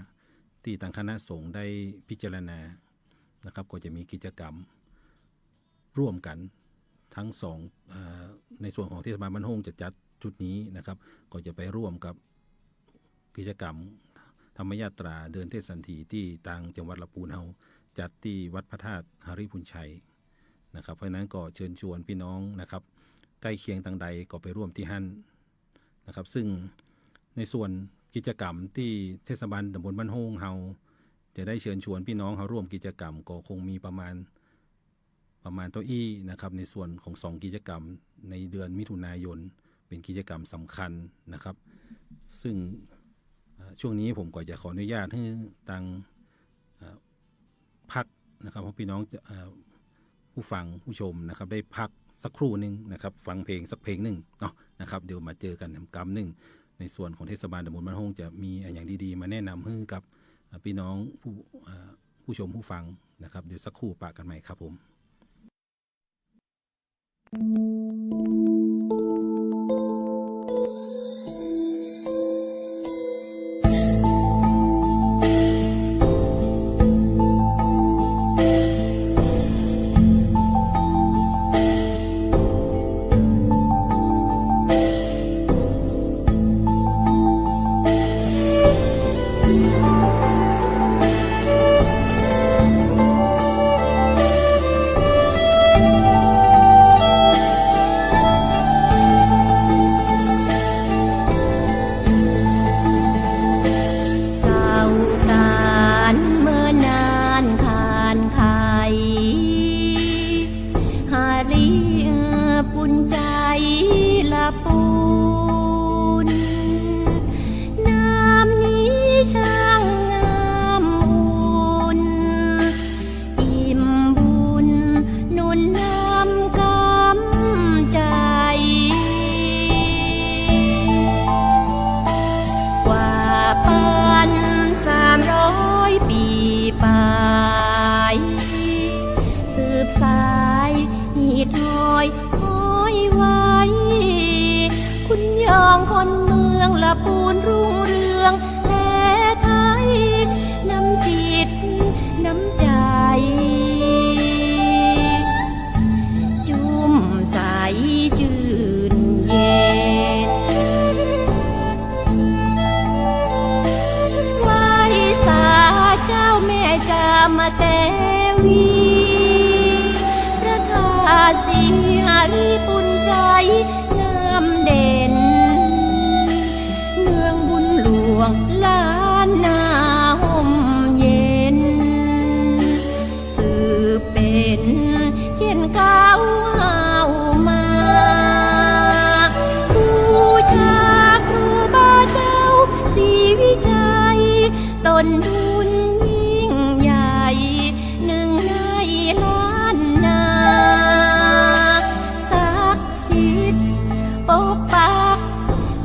ที่ทางคณะสงฆ์ได้พิจารณานะครับก็จะมีกิจกรรมร่วมกันทั้งในส่วนของเทศบาลบ้านโฮงจะจัดจุดนี้นะครับก็จะไปร่วมกับกิจกรรมธรรมยาตราเดินเทศสันถีที่ต่างจังหวัดลำพูนเฮาจัดที่วัดพระธาตุหริพุนชัยนะครับเพราะนั้นก็เชิญชวนพี่น้องนะครับใกล้เคียงต่างใดก็ไปร่วมที่หั่นนะครับซึ่งในส่วนกิจกรรมที่เทศบาลตำบลบ้านโฮงเฮาจะได้เชิญชวนพี่น้องเฮาร่วมกิจกรรมก็คงมีประมาณ ประมาณตัวอี้นะครับในส่วนของ2กิจกรรมในเดือนมิถุนายนเป็นกิจกรรมสำคัญนะครับซึ่งช่วงนี้ผมก็จะขออนุญาตให้ทางพักนะครับเพราะพี่น้องผู้ฟังผู้ชมนะครับได้พักสักครู่หนึ่งนะครับฟังเพลงสักเพลงหนึ่งเนาะนะครับเดี๋ยวมาเจอกันกรรมหนึ่งในส่วนของเทศบาลตำบลบ้านโฮงจะมีอย่างดีๆมาแนะนำให้กับพี่น้องผู้ชมผู้ฟังนะครับเดี๋ยวสักครู่ปะกันใหม่ครับผม คนเมืองละปูนรุ่งเรืองแท้ไทยน้ำจิตน้ำใจจุ่มใสจืดเย็นไหว้สาเจ้าแม่จามเทวีพระธาตุสีหฤปุญใจงามเด่นเมืองบุญหลวงล้านนาห่มเย็นสืบเป็นเช่นก้าวมาบูชาครูบาเจ้าศรีวิชัยต้นทุนยิ่งใหญ่หนึ่งในล้านนาศักดิ์สิทธิ์ปกปัก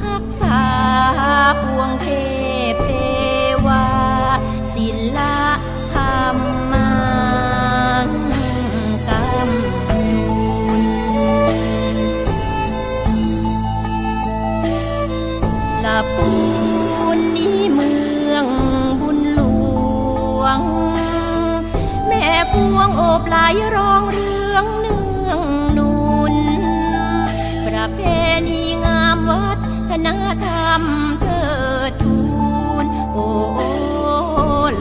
รักษาปวงเทพเทวาศิลธรรมังกำจุนละปูนนี้เมืองบุญหลวงแม่พวงโอบไหลรองเรืองเนืองนุนประเพณีงามวัฒนธรรมเทิดทูนโอ้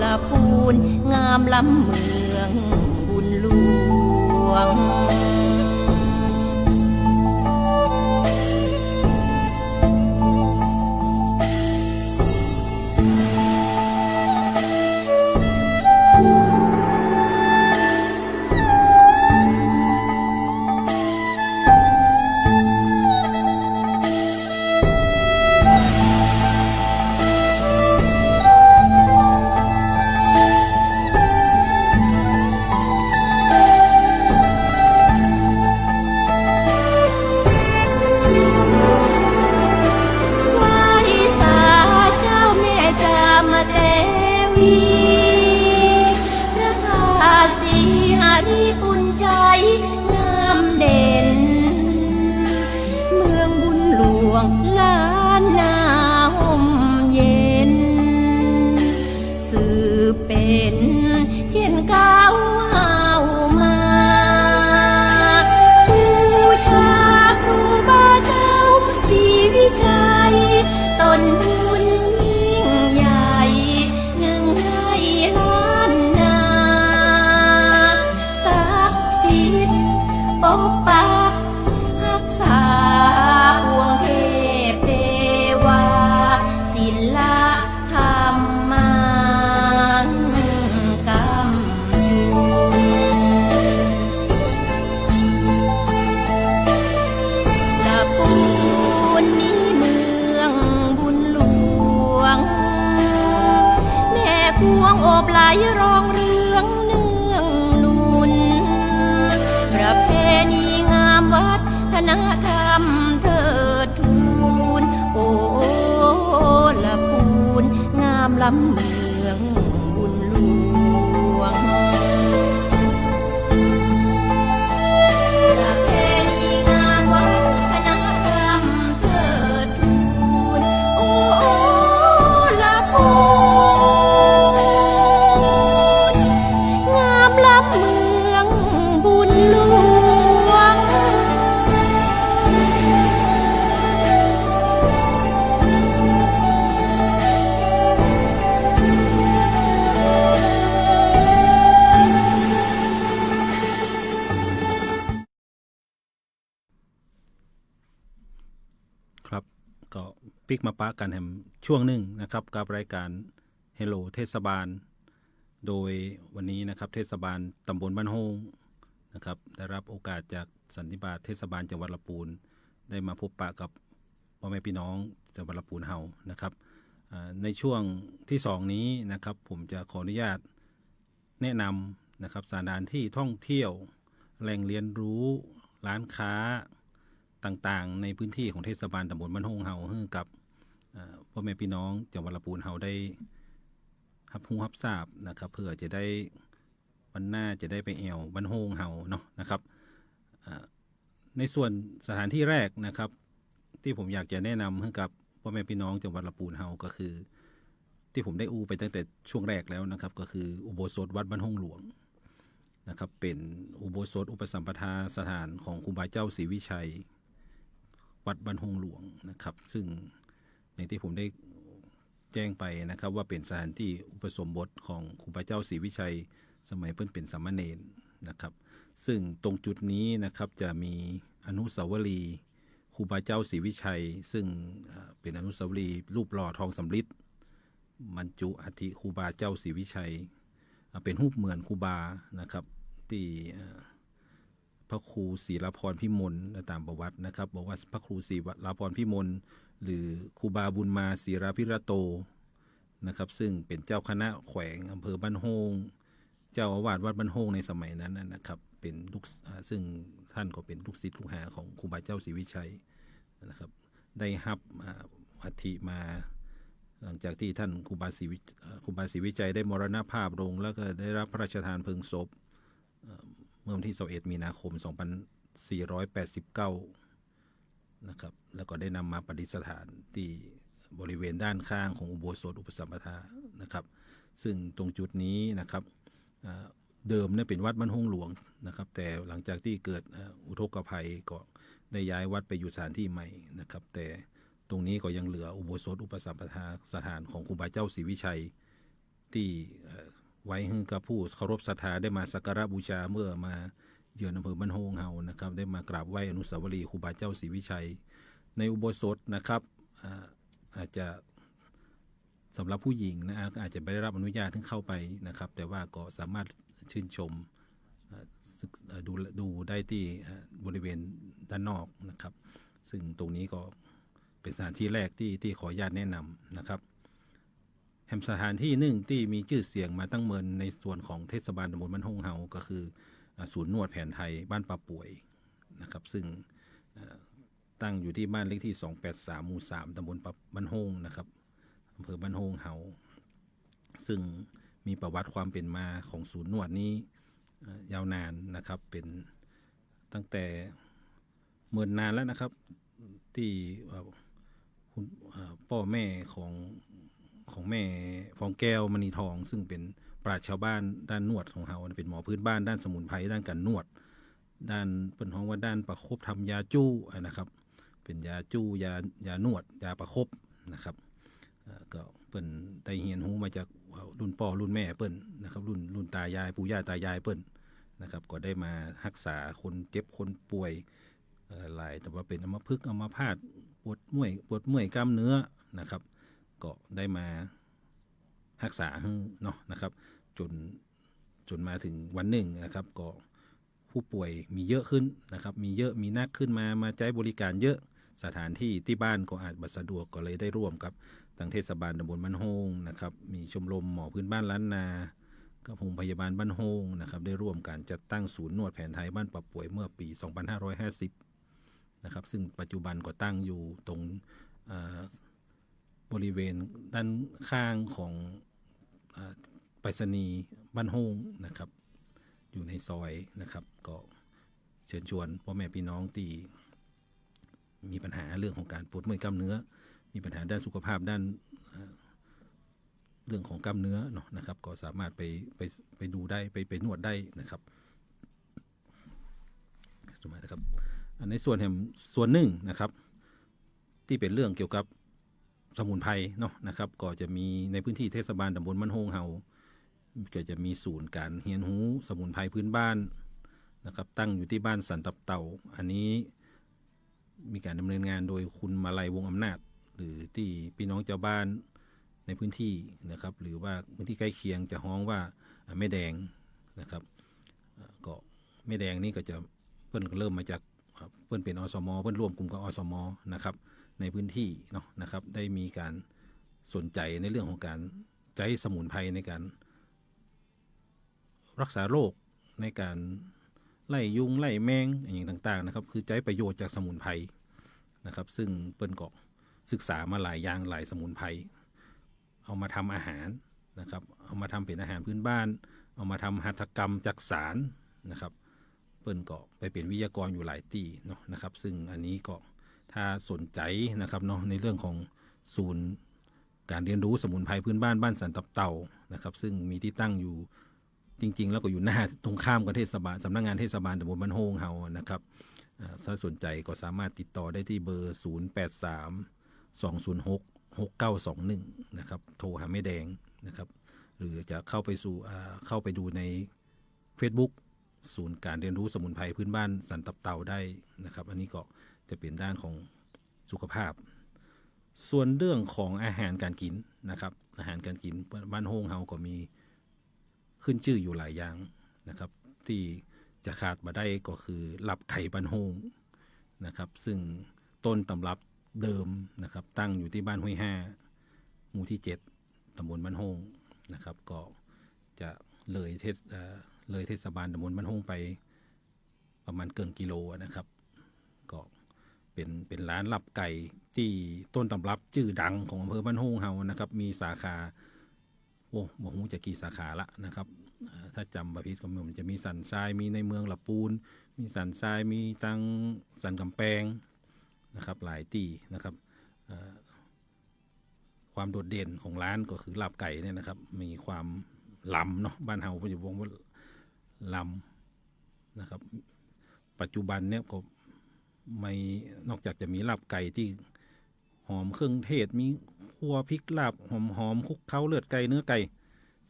ละปูนงามล้ำเมืองบุญหลวงปุญใจงามเด่นเมืองบุญหลวงล้านนาห่มเย็นสืบเป็นเช่นก้าวมาบูชาครูบาเจ้าศรีวิชัยต้นทุนยิ่งใหญ่หนึ่งใน วงโอบไหลรองเรืองเนืองนุนประเพณีงามวัฒนธรรมเทิดทูนโอ้ละพูนงามล้ำเมืองบุญหลวงประเพณีงามวัฒนธรรมเทิดทูนโอ้ละพูนงามล้ำเมืองบุญหลวง ครับก็ปิกมาปะกันแฮมช่วงหนึ่งนะครับกับรายการ Hello เทศบาล โดยวันนี้นะครับเทศบาลตำบลบ้านโฮงนะครับได้รับโอกาสจากสันนิบาตเทศบาลจังหวัดลำพูนได้มาพบปะกับพ่อแม่พี่น้องจังหวัดลำพูนเฮานะครับในช่วงที่2นี้นะครับผมจะขออนุญาตแนะนำนะครับสถานที่ท่องเที่ยวแหล่งเรียนรู้ร้านค้าต่างๆในพื้นที่ของเทศบาลตำบลบ้านโฮงเฮาให้กับพ่อแม่พี่น้องจังหวัดลำพูนเฮาได้รับรู้รับทราบนะครับเพื่อจะได้วันหน้าจะได้ไปแอวบ้านโฮงเฮาเนาะนะครับในส่วนสถานที่แรกนะครับที่ผมอยากจะแนะนำให้กับพ่อแม่พี่น้องจังหวัดลำพูนเฮาก็คือที่ผมได้อู้ไปตั้งแต่ช่วงแรกแล้วนะครับก็คืออุโบสถวัดบ้านโฮงหลวงนะครับเป็นอุโบสถอุปสัมปทาสถานของครูบาเจ้าศรีวิชัยวัดบ้านโฮงหลวงนะครับซึ่งอย่างที่ผมได้แจ้งไปนะครับว่าเป็นสถานที่อุปสมบทของครูบาเจ้าศรีวิชัยสมัยเพิ่นเป็นสามเณรนะครับซึ่งตรงจุดนี้นะครับจะมีอนุสาวรีย์ครูบาเจ้าศรีวิชัยซึ่งเป็นอนุสาวรีย์รูปหล่อทองสำริดบรรจุอัฐิครูบาเจ้าศรีวิชัยเป็นรูปเหมือนครูบานะครับที่พระครูศรีรพรพิมลตามประวัตินะครับบอกว่าพระครูศรีรพรพิมลหรือครูบาบุญมาศรีราภิรโตนะครับซึ่งเป็นเจ้าคณะแขวงอำเภอบ้านโฮงเจ้าอาวาสวัดบ้านโฮงในสมัยนั้นนะครับเป็นลูกซึ่งท่านก็เป็นลูกศิษย์ลูกหาของครูบาเจ้าศรีวิชัยนะครับได้รับอัฐิมาหลังจากที่ท่านครูบาศรีวิชัยได้มรณภาพลงแล้วก็ได้รับพระราชทานเพลิงศพเมื่อวันที่21มีนาคม2489นะครับแล้วก็ได้นำมาประดิษฐานที่บริเวณด้านข้างของอุโบสถอุปสัมปทานะครับซึ่งตรงจุดนี้นะครับเดิมเนี่ยเป็นวัดบ้านโฮงหลวงนะครับแต่หลังจากที่เกิดอุทกภัยก็ได้ย้ายวัดไปอยู่สถานที่ใหม่นะครับแต่ตรงนี้ก็ยังเหลืออุโบสถอุปสัมปทาสถานของครูบาเจ้าศรีวิชัยที่ไว้ให้กับผู้เคารพศรัทธาได้มาสักการะบูชาเมื่อมาเยือนอำเภอบ้านโฮงเฮานะครับได้มากราบไหว้อนุสาวรีย์ครูบาเจ้าศรีวิชัยในอุโบสถนะครับอาจจะสำหรับผู้หญิงนะอาจจะไม่ได้รับอนุญาตให้เข้าไปนะครับแต่ว่าก็สามารถชื่นชมดูได้ที่บริเวณด้านนอกนะครับซึ่งตรงนี้ก็เป็นสถานที่แรกที่ขออนุญาตแนะนำนะครับแห่งสถานที่หนึ่งที่มีชื่อเสียงมาตั้งเมินในส่วนของเทศบาลตำบลบ้านโฮงเฮาก็คือศูนย์นวดแผนไทยบ้านป่าป่วยนะครับซึ่งตั้งอยู่ที่บ้านเลขที่283หมู่3ตำบลบ้านโฮงนะครับอำเภอบ้านโฮงเฮาซึ่งมีประวัติความเป็นมาของศูนย์นวดนี้ยาวนานนะครับเป็นตั้งแต่เมื่อนานแล้วนะครับที่พ่อแม่ของแม่ฟองแก้วมณีทองซึ่งเป็นปราชญ์ชาวบ้านด้านนวดของเฮาเป็นหมอพื้นบ้านด้านสมุนไพรด้านการนวดด้านเป็นห้องว่าด้านประคบทำยาจู้นะครับเป็นยาจู้ยานวดยาประคบนะครับก็เปิ้นได้เรียนรู้มาจากรุ่นพ่อรุ่นแม่เปิ้นนะครับรุ่นตายายปู่ย่าตายายเปิ้นนะครับก็ได้มารักษาคนเจ็บคนป่วยหลายแต่ว่าเป็นอัมพฤกษ์อัมพาตปวดเมื่อยกล้ามเนื้อนะครับก็ได้มารักษาเนาะนะครับจนมาถึงวันหนึ่งนะครับก็ผู้ป่วยมีเยอะขึ้นนะครับมีนักขึ้นมาใช้บริการเยอะ สถานที่ที่บ้านก็อาจบัสะดวกก็เลยได้ร่วมกับทางเทศบาลตำบลบ้านโฮงนะครับมีชมรมหมอพื้นบ้านล้านนากับโรงพยาบาลบ้านโฮงนะครับได้ร่วมการจัดตั้งศูนย์นวดแผนไทยบ้านปะป่วยเมื่อปี 2550 นะครับซึ่งปัจจุบันก็ตั้งอยู่ตรงบริเวณด้านข้างของไปรษณีย์บ้านโฮงนะครับอยู่ในซอยนะครับก็เชิญชวนพ่อแม่พี่น้องที่มีปัญหาเรื่องของการปวดเมื่อยกล้ามเนื้อมีปัญหาด้านสุขภาพด้านเรื่องของกล้ามเนื้อเนาะนะครับก็สามารถไปดูได้ไปนวดได้นะครับสมัยนะครับในส่วนหนึ่งนะครับที่เป็นเรื่องเกี่ยวกับสมุนไพรเนาะนะครับก็จะมีในพื้นที่เทศบาลตำบลบ้านโฮงเฮาก็จะมีศูนย์การเรียนรู้สมุนไพรพื้นบ้านนะครับตั้งอยู่ที่บ้านสันตับเต่าอันนี้มีการดำเนินงานโดยคุณมาลัยวงอำนาจหรือที่พี่น้องเจ้าบ้านในพื้นที่นะครับหรือว่าพื้นที่ใกล้เคียงจะฮ้องว่าแม่แดงนะครับก็แม่แดงนี่ก็จะเพิ่นเริ่มมาจากเพิ่นเป็นอสมเพิ่นร่วมกลุ่มกับอสมนะครับในพื้นที่เนาะนะครับได้มีการสนใจในเรื่องของการใช้สมุนไพรในการรักษาโรคในการไล่ยุงไล่แมงอย่างต่างๆนะครับคือใช้ประโยชน์จากสมุนไพรนะครับซึ่งเปิ้นก็ศึกษามาหลายอย่างหลายสมุนไพรเอามาทำอาหารนะครับเอามาทำเป็นอาหารพื้นบ้านเอามาทำหัตถกรรมจักสารนะครับเปิ้นก็ไปเป็นวิทยากรอยู่หลายที่เนาะนะครับซึ่งอันนี้ก็ถ้าสนใจนะครับเนาะในเรื่องของศูนย์การเรียนรู้สมุนไพรพื้นบ้านบ้านสันตับเต่านะครับซึ่งมีที่ตั้งอยู่จริงๆแล้วก็อยู่หน้าตรงข้ามกับเทศบาลสำนักงานเทศบาลตำบลบ้านโฮงเฮานะครับถ้าสนใจก็สามารถติดต่อได้ที่เบอร์ 0832066921 นะครับโทรหาแม่แดงนะครับหรือจะเข้าไปดูใน Facebook ศูนย์การเรียนรู้สมุนไพรพื้นบ้านสันตับเต่าได้นะครับอันนี้ก็จะเป็นด้านของสุขภาพส่วนเรื่องของอาหารการกินนะครับอาหารการกินบ้านโฮงเฮาก็มีขึ้นชื่ออยู่หลายอย่างนะครับที่จะขาดมาได้ก็คือลับไข่บ้านโฮงนะครับซึ่งต้นตำรับเดิมนะครับตั้งอยู่ที่บ้านห้วย5หมู่ที่7ตำบลบ้านโฮงนะครับก็จะเลยเทศบาลตำบลบ้านโฮงไปประมาณเกินกิโลนะครับก็เป็นร้านลับไก่ที่ต้นตำรับชื่อดังของอำเภอบ้านโฮงเฮานะครับมีสาขาบ่ฮู้จะกี่สาขาละนะครับถ้าจำประพิษก็มันจะมีสันทรายมีในเมืองละปูนมีสันทรายมีตังสันกำแพงนะครับหลายที่นะครับความโดดเด่นของร้านก็คือลาบไก่เนี่ยนะครับมีความล้ำเนาะบ้านเฮาจะบอกว่าล้ำนะครับปัจจุบันเนี่ยก็ไม่นอกจากจะมีลาบไก่ที่หอมเครื่องเทศมีคั่วพริกลาบหอมคลุกเคล้าเลือดไก่เนื้อไก่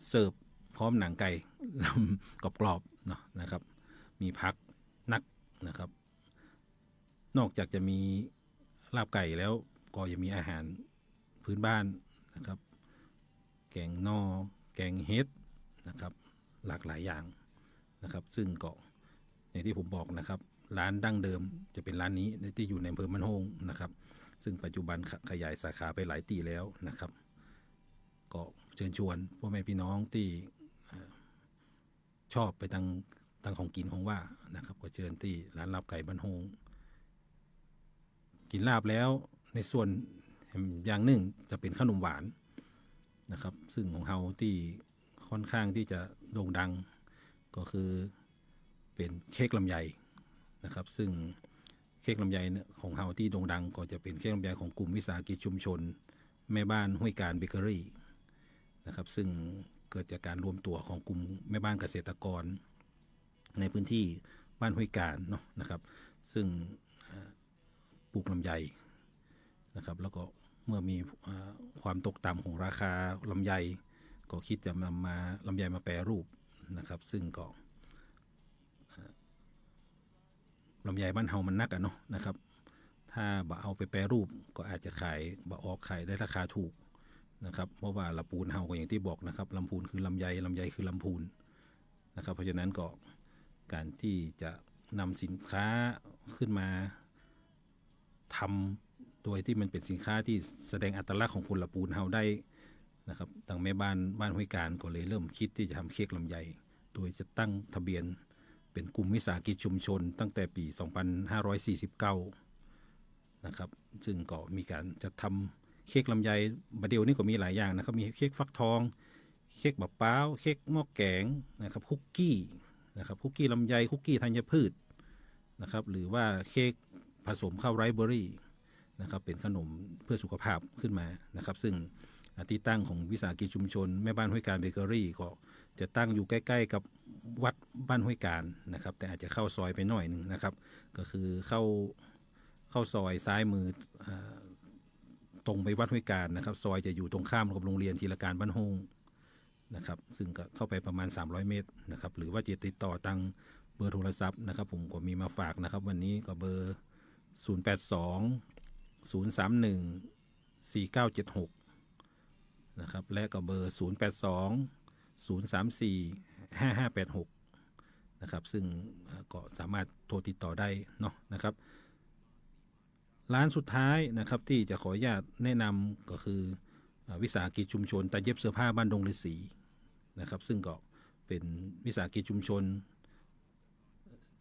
เสิร์ฟพร้อมหนังไก่กรอบๆเนาะนะครับมีผักนักนะครับนอกจากจะมีลาบไก่แล้วก็ยังมีอาหารพื้นบ้านนะครับแกงนอแกงเฮ็ดนะครับหลากหลายอย่างนะครับซึ่งก็อย่างที่ผมบอกนะครับร้านดั้งเดิมจะเป็นร้านนี้ที่อยู่ในอำเภอบ้านโฮงนะครับซึ่งปัจจุบันขยายสาขาไปหลายที่แล้วนะครับก็เชิญชวนพ่อแม่พี่น้องที่ชอบไปตั้งของกินของว่านะครับก็เชิญที่ร้านลาบไก่บ้านโฮงกินลาบแล้วในส่วนอย่างหนึ่งจะเป็นขนมหวานนะครับซึ่งของเฮาที่ค่อนข้างที่จะโด่งดังก็คือเป็นเค้กลำไยนะครับซึ่งเค้กลำไยของเฮาที่โด่งดังก็จะเป็นเค้กลำไยของกลุ่มวิสาหกิจชุมชนแม่บ้านห้วยการเบเกอรี่นะครับซึ่งเกิดจากการรวมตัวของกลุ่มแม่บ้านเกษตรกรในพื้นที่บ้านห้วยการเนาะนะครับซึ่งปลูกลำไยนะครับแล้วก็เมื่อมีความตกต่ำของราคาลำไยก็คิดจะนำมาลำไยมาแปรรูปนะครับซึ่งก็ลำไยบ้านเฮามันนักอะเนาะนะครับถ้าบ่เอาไปแปรรูปก็อาจจะขายบ่ออกขายได้ราคาถูกนะครับเพราะว่าลำพูนเฮาก็อย่างที่บอกนะครับลำพูนคือลำไยลำไยคือลำพูนนะครับเพราะฉะนั้นก็การที่จะนำสินค้าขึ้นมา ทำโดยที่มันเป็นสินค้าที่แสดงอัตลักษณ์ของคนละปูนเฮาได้นะครับทางแม่บ้านห้วยการก็เลยเริ่มคิดที่จะทำเค้กลำไยโดยจะตั้งทะเบียนเป็นกลุ่มวิสาหกิจชุมชนตั้งแต่ปี 2549 นะครับซึ่งก็มีการจะทำเค้กลำไยบัดเดียวนี่ก็มีหลายอย่างนะครับมีเค้กฟักทองเค้กมะพร้าวเค้กหม้อแกงนะครับคุกกี้นะครับคุกกี้ลำไยคุกกี้ธัญพืชนะครับหรือว่าเค้กผสมข้าวไรซ์เบอรี่นะครับเป็นขนมเพื่อสุขภาพขึ้นมานะครับซึ่งที่ตั้งของวิสาหกิจชุมชนแม่บ้านห้วยการเบเกอรี่ก็จะตั้งอยู่ใกล้ๆกับวัดบ้านห้วยการนะครับแต่อาจจะเข้าซอยไปหน่อยนึงนะครับก็คือเข้าซอยซ้ายมือตรงไปวัดห้วยการนะครับซอยจะอยู่ตรงข้ามกับโรงเรียนธีรการบ้านโฮงนะครับซึ่งก็เข้าไปประมาณ300เมตรนะครับหรือว่าจะติดต่อทางเบอร์โทรศัพท์นะครับผมก็มีมาฝากนะครับวันนี้ก็เบอร์082 031 4976นะครับและก็เบอร์082 034 5586นะครับซึ่งก็สามารถโทรติดต่อได้เนาะนะครับร้านสุดท้ายนะครับที่จะขออนุญาตแนะนำก็คือวิสาหกิจชุมชนตัดเย็บเสื้อผ้าบ้านดงฤาษีนะครับซึ่งก็เป็นวิสาหกิจชุมชน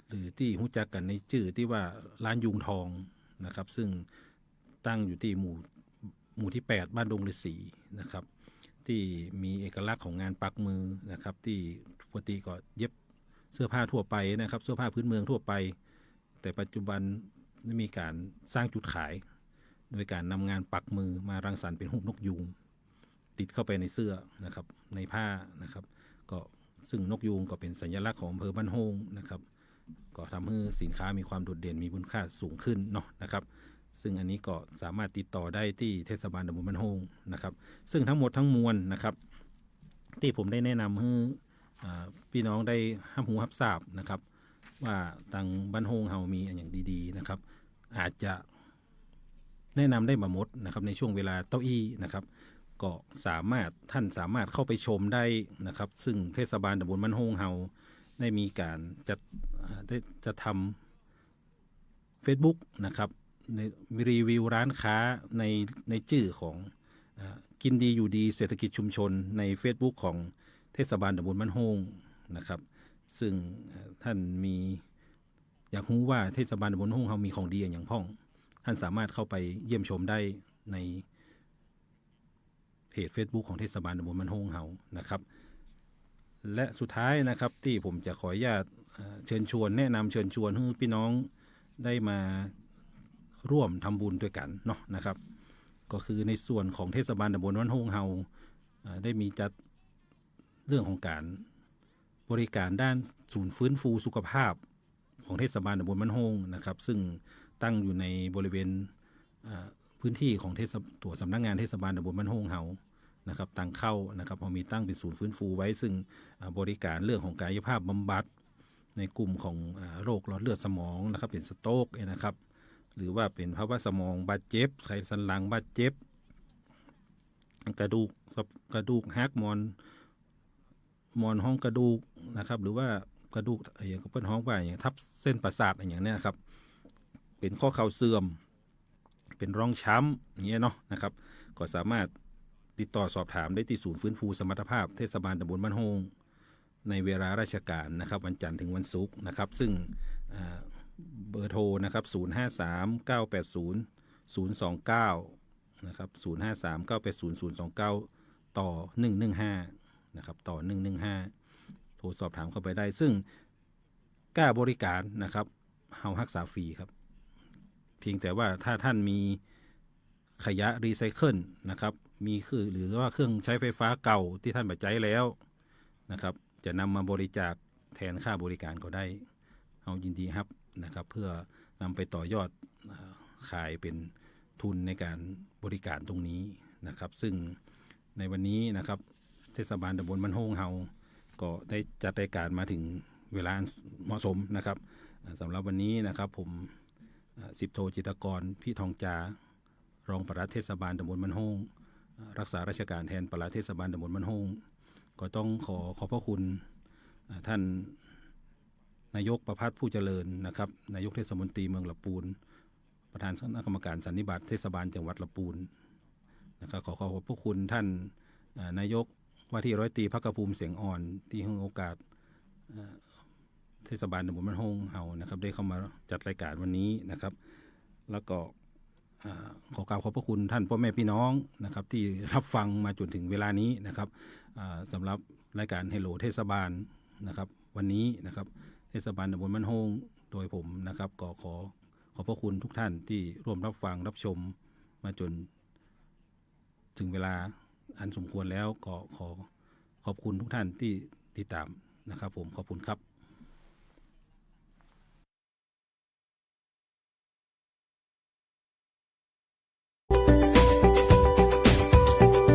หรือที่รู้จักกันในชื่อที่ว่าร้านยุงทองนะครับซึ่งตั้งอยู่ที่หมู่ที่8บ้านดงฤาษีนะครับที่มีเอกลักษณ์ของงานปักมือนะครับที่ปกติก็เย็บเสื้อผ้าทั่วไปนะครับเสื้อผ้าพื้นเมืองทั่วไปแต่ปัจจุบันมีการสร้างจุดขายโดยการนำงานปักมือมารังสรรค์เป็นรูปนกยูงติดเข้าไปในเสื้อนะครับในผ้านะครับก็ซึ่งนกยูงก็เป็นสัญลักษณ์ของอำเภอบ้านโฮงนะครับก็ทำให้สินค้ามีความโดดเด่นมีมูลค่าสูงขึ้นเนาะนะครับซึ่งอันนี้ก็สามารถติดต่อได้ที่เทศบาลตำบลบ้านโฮงนะครับซึ่งทั้งหมดทั้งมวลนะครับที่ผมได้แนะนำให้พี่น้องได้รับรู้รับทราบนะครับว่าทางบ้านโฮงเฮามีอย่างดีๆนะครับอาจจะแนะนำได้มาหมดนะครับในช่วงเวลาเต้าอี้นะครับก็ท่านสามารถเข้าไปชมได้นะครับซึ่งเทศบาลตำบลบ้านโฮงเฮาได้มีการจะทำ Facebook นะครับในรีวิวร้านค้าในชื่อของกินดีอยู่ดีเศรษฐกิจชุมชนใน Facebook ของเทศบาลตำบลบ้านโฮงนะครับซึ่งท่านมีอยากรู้ว่าเทศบาลตำบลบ้านโฮงเฮามีของดีอย่างพ้องท่านสามารถเข้าไปเยี่ยมชมได้ในเพจ Facebook ของเทศบาลตำบลบ้านโฮงเฮานะครับและสุดท้ายนะครับที่ผมจะขออนุญาตเชิญชวนแนะนำเชิญชวนให้พี่น้องได้มาร่วมทำบุญด้วยกันเนาะนะครับก็คือในส่วนของเทศบาลตำบลบ้านโฮงเฮาได้มีจัดเรื่องของการบริการด้านศูนย์ฟื้นฟูสุขภาพของเทศบาลตำบลบ้านโฮงนะครับซึ่งตั้งอยู่ในบริเวณพื้นที่ของตัวสำนักงานเทศบาลตำบลบ้านโฮงเฮานะครับตั้งเข้านะครับพอมีตั้งเป็นศูนย์ฟื้นฟูไว้ซึ่งบริการเรื่องของกายภาพบำบัดในกลุ่มของโรคหลอดเลือดสมองนะครับเป็นสโตรกนะครับหรือว่าเป็นภาวะสมองบาดเจ็บไขสันหลังบาดเจ็บกระดูกหักมอนห้องกระดูกนะครับหรือว่ากระดูกอย่างเป็นห้องว่าอย่างทับเส้นประสาทอย่างนี้นะครับเป็นข้อเข่าเสื่อมเป็นร่องช้ำอย่างเงี้ยเนาะนะครับก็สามารถติดต่อสอบถามได้ที่ศูนย์ฟื้นฟูสมรรถภาพเทศบาลตำบลบ้านโฮงในเวลาราชการนะครับวันจันทร์ถึงวันศุกร์นะครับซึ่งเบอร์โทรนะครับ053-980-029นะครับ053-980-029ต่อ115นะครับต่อ115โทรสอบถามเข้าไปได้ซึ่งกล้าบริการนะครับเฮารักษาฟรีครับเพียงแต่ว่าถ้าท่านมีขยะรีไซเคิลนะครับมีหรือว่าเครื่องใช้ไฟฟ้าเก่าที่ท่านบัดใจแล้วนะครับจะนำมาบริจาคแทนค่าบริการก็ได้เอายินดีครับนะครับเพื่อนำไปต่อยอดขายเป็นทุนในการบริการตรงนี้นะครับซึ่งในวันนี้นะครับเทศบาลตำบลบ้านโฮงเฮาก็ได้จัดรายการมาถึงเวลาเหมาะสมนะครับสำหรับวันนี้นะครับผม10 โทจิตรกรพี่ทองจารองปลัดเทศบาลตำบลบ้านโฮงรักษาราชการแทนปลัดเทศบาลตำบลบ้านโฮงก็ต้องขอบพระคุณท่านนายกประภัสผู้เจริญนะครับนายกเทศมนตรีเมืองละปูน ประธานคณะกรรมการสันนิบาตเทศบาลจังหวัดลำพูนนะครับขอขอบพระคุณท่านนายกว่าที่ร้อยตรีภักภูมิเสียงอ่อนที่ให้โอกาสเทศบาลตำบลบ้านโฮงเฮานะครับได้เข้ามาจัดรายการวันนี้นะครับแล้วก็ขอกราบขอบพระคุณท่านพ่อแม่พี่น้องนะครับที่รับฟังมาจนถึงเวลานี้นะครับสำหรับรายการเฮลโลเทศบาลนะครับวันนี้นะครับเทศบาลตำบลบ้านโฮงโดยผมนะครับก็ขอบพระคุณทุกท่านที่ร่วมรับฟังรับชมมาจนถึงเวลาอันสมควรแล้วก็ขอบคุณทุกท่านที่ติดตามนะครับผมขอบคุณครับ